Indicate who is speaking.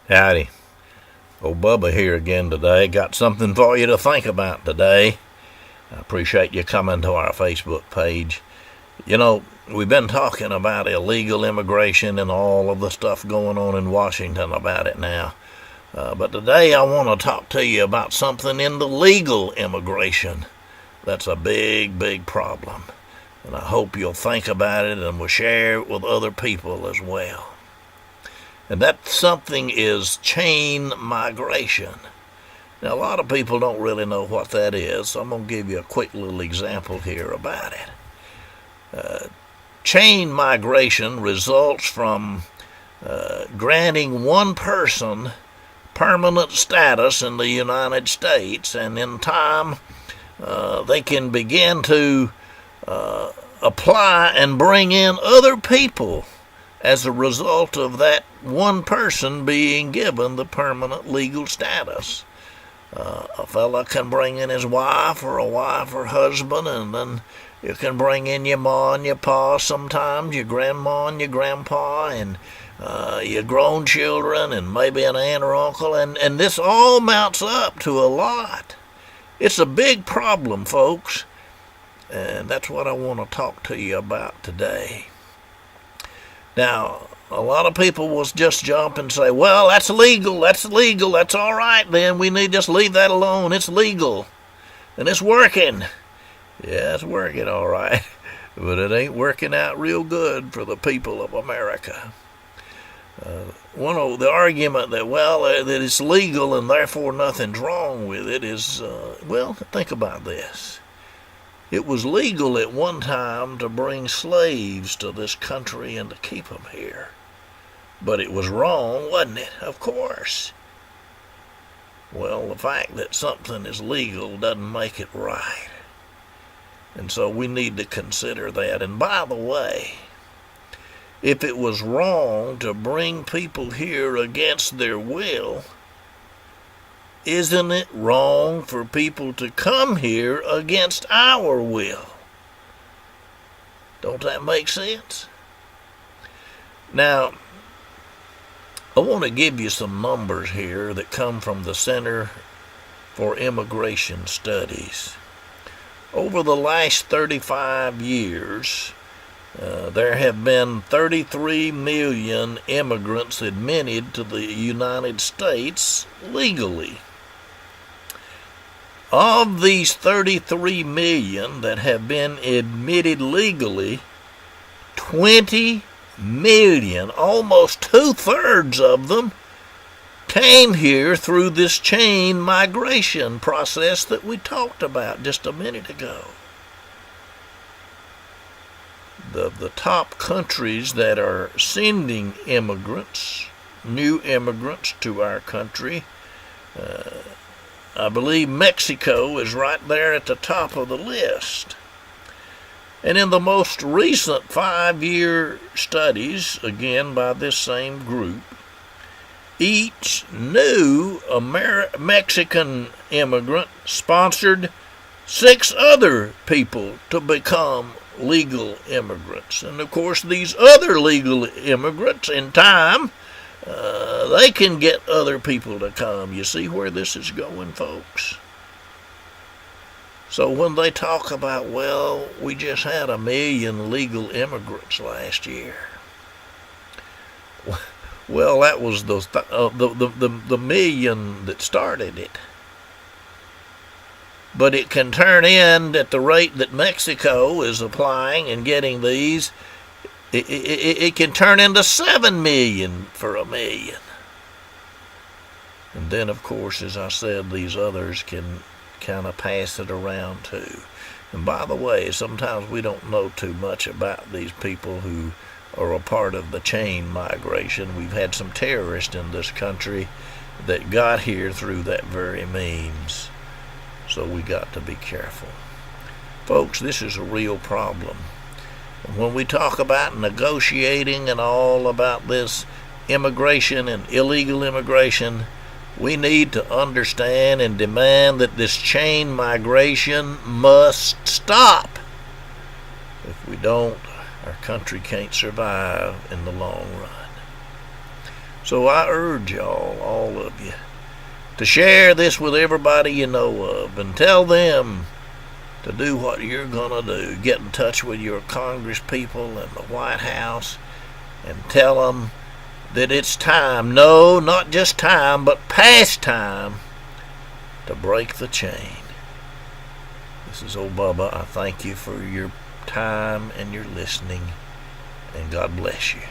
Speaker 1: Howdy. Old Bubba here again today. Got something for you to think about today. I appreciate you coming to our Facebook page. You know, we've been talking about illegal immigration and all of the stuff going on in Washington about it now. But today I want to talk to you about something in the legal immigration that's a big, big problem. And I hope you'll think about it and will share it with other people as well. And that something is chain migration. Now, a lot of people don't really know what that is, so I'm going to give you a quick little example here about it. Chain migration results from granting one person permanent status in the United States, and in time they can begin to apply and bring in other people as a result of that one person being given the permanent legal status. A fella can bring in his wife or husband, and then you can bring in your ma and your pa sometimes, your grandma and your grandpa, and your grown children, and maybe an aunt or uncle, and this all mounts up to a lot. It's a big problem, folks, and that's what I want to talk to you about today. Now, a lot of people will just jump and say, well, that's legal, that's all right then, we need to just leave that alone, it's legal, and it's working. Yeah, it's working all right, but it ain't working out real good for the people of America. One of the argument that, that it's legal and therefore nothing's wrong with it is, think about this. It was legal at one time to bring slaves to this country and to keep them here. But it was wrong, wasn't it? Of course. Well, the fact that something is legal doesn't make it right. And so we need to consider that. And by the way, if it was wrong to bring people here against their will, isn't it wrong for people to come here against our will? Don't that make sense? Now, I want to give you some numbers here that come from the Center for Immigration Studies. Over the last 35 years, there have been 33 million immigrants admitted to the United States legally. Of these 33 million that have been admitted legally, 20 million, almost 2/3 of them, came here through this chain migration process that we talked about just a minute ago. The top countries that are sending immigrants, new immigrants to our country, I believe Mexico is right there at the top of the list. And in the most recent 5-year studies, again by this same group, each new Mexican immigrant sponsored 6 other people to become legal immigrants. And of course, these other legal immigrants, in time, they can get other people to come. You see where this is going, folks? So when they talk about, we just had 1 million legal immigrants last year. Well, that was the million that started it. But it can turn in at the rate that Mexico is applying and getting these. It can turn into 7 million for 1 million. And then, of course, as I said, these others can kind of pass it around too. And by the way, sometimes we don't know too much about these people who are a part of the chain migration. We've had some terrorists in this country that got here through that very means. So we got to be careful. Folks, this is a real problem. And when we talk about negotiating and all about this immigration and illegal immigration, we need to understand and demand that this chain migration must stop. If we don't, our country can't survive in the long run. So I urge y'all, all of you, to share this with everybody you know of and tell them to do what you're going to do. Get in touch with your Congress people and the White House and tell them that it's time, no, not just time, but past time, to break the chain. This is old Bubba. I thank you for your time and your listening, and God bless you.